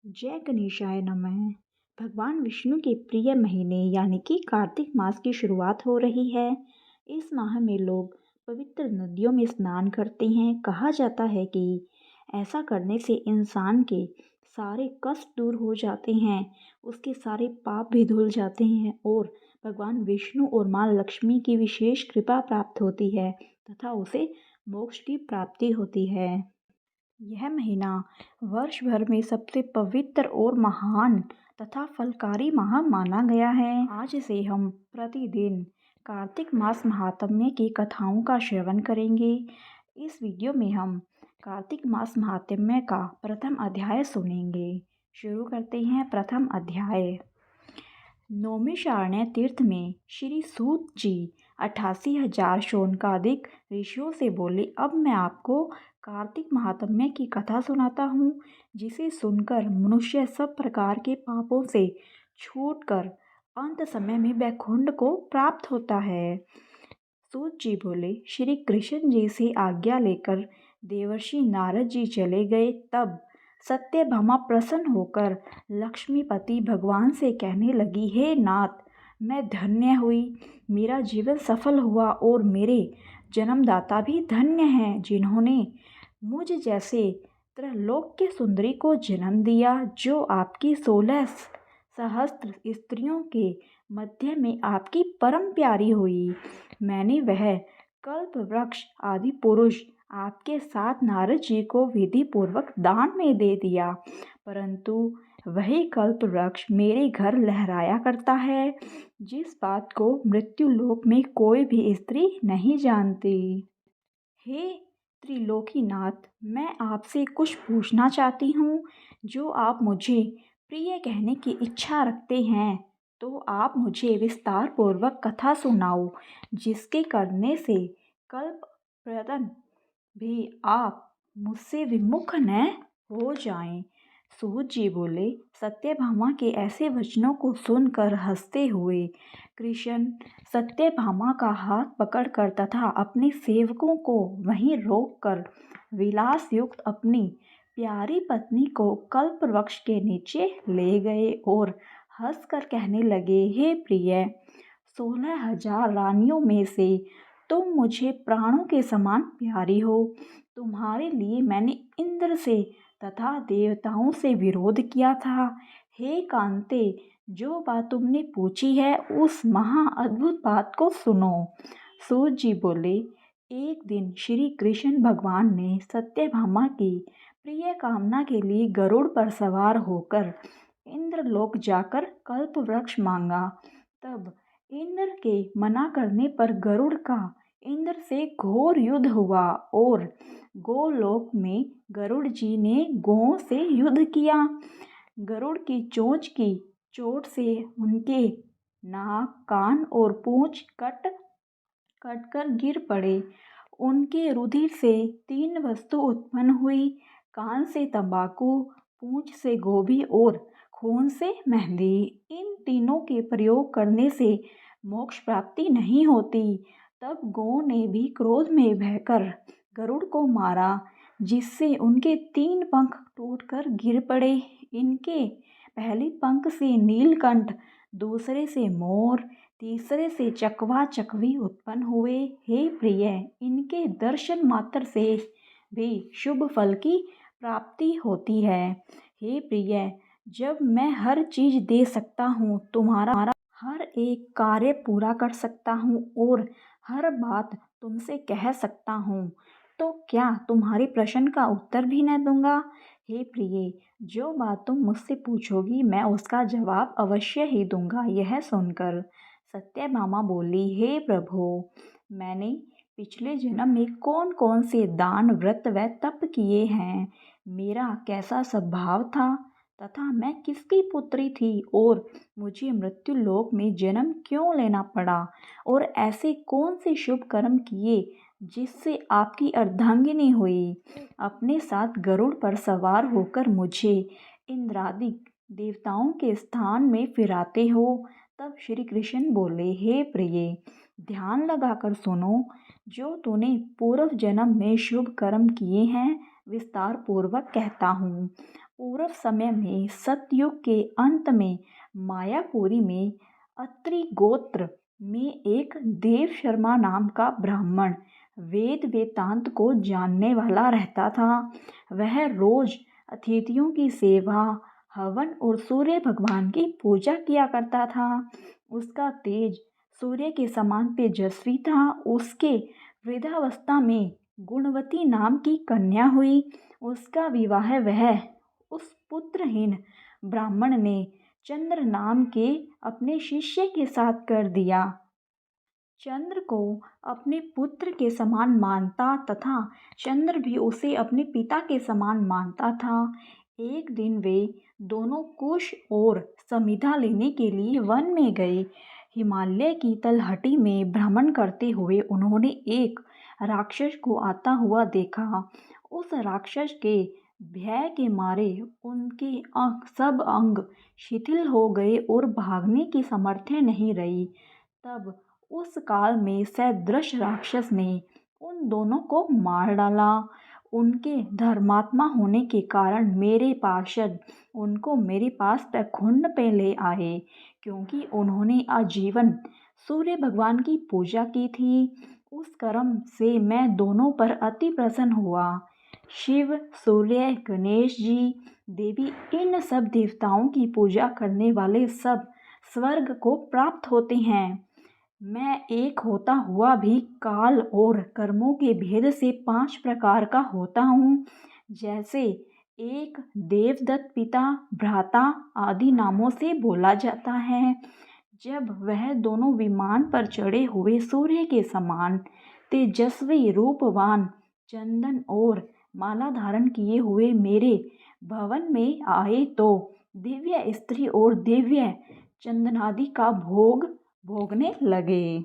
जय गणेशाय नमः। भगवान विष्णु के प्रिय महीने यानी कि कार्तिक मास की शुरुआत हो रही है। इस माह में लोग पवित्र नदियों में स्नान करते हैं। कहा जाता है कि ऐसा करने से इंसान के सारे कष्ट दूर हो जाते हैं, उसके सारे पाप भी धुल जाते हैं और भगवान विष्णु और माँ लक्ष्मी की विशेष कृपा प्राप्त होती है तथा उसे मोक्ष की प्राप्ति होती है। यह महीना वर्ष भर में सबसे पवित्र और महान तथा फलकारी माह माना गया है। आज से हम प्रतिदिन कार्तिक मास महात्म्य की कथाओं का श्रवण करेंगे। इस वीडियो में हम कार्तिक मास महात्म्य का प्रथम अध्याय सुनेंगे। शुरू करते हैं प्रथम अध्याय। नौमिषारण्य तीर्थ में श्री सूत जी 88,000 शौनकादिक ऋषियों से बोले, अब मैं आपको कार्तिक महात्म्य की कथा सुनाता हूँ, जिसे सुनकर मनुष्य सब प्रकार के पापों से छूटकर अंत समय में वैकुंठ को प्राप्त होता है। सूत जी बोले, श्री कृष्ण जी से आज्ञा लेकर देवर्षि नारद जी चले गए। तब सत्यभामा प्रसन्न होकर लक्ष्मीपति भगवान से कहने लगी, हे नाथ, मैं धन्य हुई, मेरा जीवन सफल हुआ और मेरे जन्मदाता भी धन्य हैं, जिन्होंने मुझ जैसे त्रैलोक के सुंदरी को जन्म दिया, जो आपकी 16 सहस्त्र स्त्रियों के मध्य में आपकी परम प्यारी हुई। मैंने वह कल्प वृक्ष आदि पुरुष आपके साथ नारद जी को विधि पूर्वक दान में दे दिया, परंतु वही कल्प वृक्ष मेरे घर लहराया करता है, जिस बात को मृत्यु लोक में कोई भी स्त्री नहीं जानती। हे त्रिलोकीनाथ, मैं आपसे कुछ पूछना चाहती हूँ। जो आप मुझे प्रिय कहने की इच्छा रखते हैं, तो आप मुझे विस्तार पूर्वक कथा सुनाओ, जिसके करने से कल्प प्रदन भी आप मुझसे विमुख न हो जाएं। सूत जी बोले, सत्यभामा के ऐसे वचनों को सुनकर हंसते हुए कृष्ण सत्यभामा का हाथ पकड़कर तथा अपने सेवकों को वहीं रोककर विलास युक्त अपनी प्यारी पत्नी को कल्प वृक्ष के नीचे ले गए और हंसकर कहने लगे, हे प्रिय, 16,000 रानियों में से तुम मुझे प्राणों के समान प्यारी हो। तुम्हारे लिए मैंने इंद्र से तथा देवताओं से विरोध किया था। हे कांते, जो बात तुमने पूछी है उस महा अद्भुत बात को सुनो। सूत जी बोले, एक दिन श्री कृष्ण भगवान ने सत्यभामा की प्रिय कामना के लिए गरुड़ पर सवार होकर इंद्रलोक जाकर कल्प वृक्ष मांगा। तब इंद्र के मना करने पर गरुड़ का इंद्र से घोर युद्ध हुआ और गोलोक में गरुड़ जी ने गौओं से युद्ध किया। गरुड़ की चोंच की चोट से उनके नाक, कान और पूंछ कट कर गिर पड़े। उनके रुधिर से 3 वस्तु उत्पन्न हुई, कान से तंबाकू, पूंछ से गोभी और खून से मेहंदी। इन तीनों के प्रयोग करने से मोक्ष प्राप्ति नहीं होती। तब गौ ने भी क्रोध में बहकर गरुड़ को मारा, जिससे उनके 3 पंख टूटकर गिर पड़े। इनके पहले पंख से नीलकंठ, दूसरे से मोर, तीसरे से चकवा चकवी उत्पन्न हुए। हे प्रिय, इनके दर्शन मात्र से भी शुभ फल की प्राप्ति होती है। हे प्रिय, जब मैं हर चीज दे सकता हूँ, तुम्हारा हर एक कार्य पूरा कर सकता हूँ और हर बात तुमसे कह सकता हूँ, तो क्या तुम्हारे प्रश्न का उत्तर भी न दूंगा? हे प्रिय, जो बात तुम मुझसे पूछोगी मैं उसका जवाब अवश्य ही दूंगा। यह सुनकर सत्यभामा बोली, हे प्रभु, मैंने पिछले जन्म में कौन कौन से दान, व्रत व तप किए हैं, मेरा कैसा स्वभाव था तथा मैं किसकी पुत्री थी और मुझे मृत्यु लोक में जन्म क्यों लेना पड़ा, और ऐसे कौन से शुभ कर्म किए जिससे आपकी अर्धांगिनी हुई। अपने साथ गरुड़ पर सवार होकर मुझे इंद्रादि देवताओं के स्थान में फिराते हो। तब श्री कृष्ण बोले, हे प्रिय, ध्यान लगाकर सुनो। जो तूने पूर्व जन्म में शुभ कर्म किए हैं, विस्तार पूर्वक कहता हूँ। पूर्व समय में सतयुग के अंत में मायापुरी में अत्रि गोत्र में एक देव शर्मा नाम का ब्राह्मण वेद वेदांत को जानने वाला रहता था। वह रोज अतिथियों की सेवा, हवन और सूर्य भगवान की पूजा किया करता था। उसका तेज सूर्य के समान तेजस्वी था। उसके वृद्धावस्था में गुणवती नाम की कन्या हुई। उसका विवाह वह उस पुत्रहीन ब्राह्मण ने चंद्र नाम के अपने शिष्य के साथ कर दिया। चंद्र को अपने पुत्र के समान मानता तथा चंद्र भी उसे अपने पिता के समान मानता था। एक दिन वे दोनों कुश और समिधा लेने के लिए वन में गए। हिमालय की तलहटी में भ्रमण करते हुए उन्होंने एक राक्षस को आता हुआ देखा। उस राक्षस के भय के मारे उनके सब अंग शिथिल हो गए और भागने की सामर्थ्य नहीं रही। तब उस काल में सदृश राक्षस ने उन दोनों को मार डाला। उनके धर्मात्मा होने के कारण मेरे पार्षद उनको मेरे पास पैकुंड पे ले आए, क्योंकि उन्होंने आजीवन सूर्य भगवान की पूजा की थी। उस कर्म से मैं दोनों पर अति प्रसन्न हुआ। शिव, सूर्य, गणेश जी, देवी, इन सब देवताओं की पूजा करने वाले सब स्वर्ग को प्राप्त होते हैं। मैं एक होता हुआ भी काल और कर्मों के भेद से 5 प्रकार का होता हूँ। जैसे एक देवदत्त, पिता, भ्राता आदि नामों से बोला जाता है। जब वह दोनों विमान पर चढ़े हुए सूर्य के समान तेजस्वी रूपवान चंदन और माला धारण किए हुए मेरे भवन में आए तो दिव्य स्त्री और दिव्य चंदनादि का भोग भोगने लगे।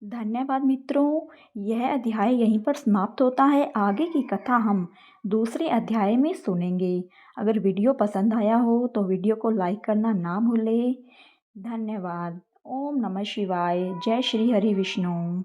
धन्यवाद मित्रों, यह अध्याय यहीं पर समाप्त होता है। आगे की कथा हम दूसरे अध्याय में सुनेंगे। अगर वीडियो पसंद आया हो तो वीडियो को लाइक करना ना भूलें। धन्यवाद। ओम नमः शिवाय। जय श्री हरि विष्णु।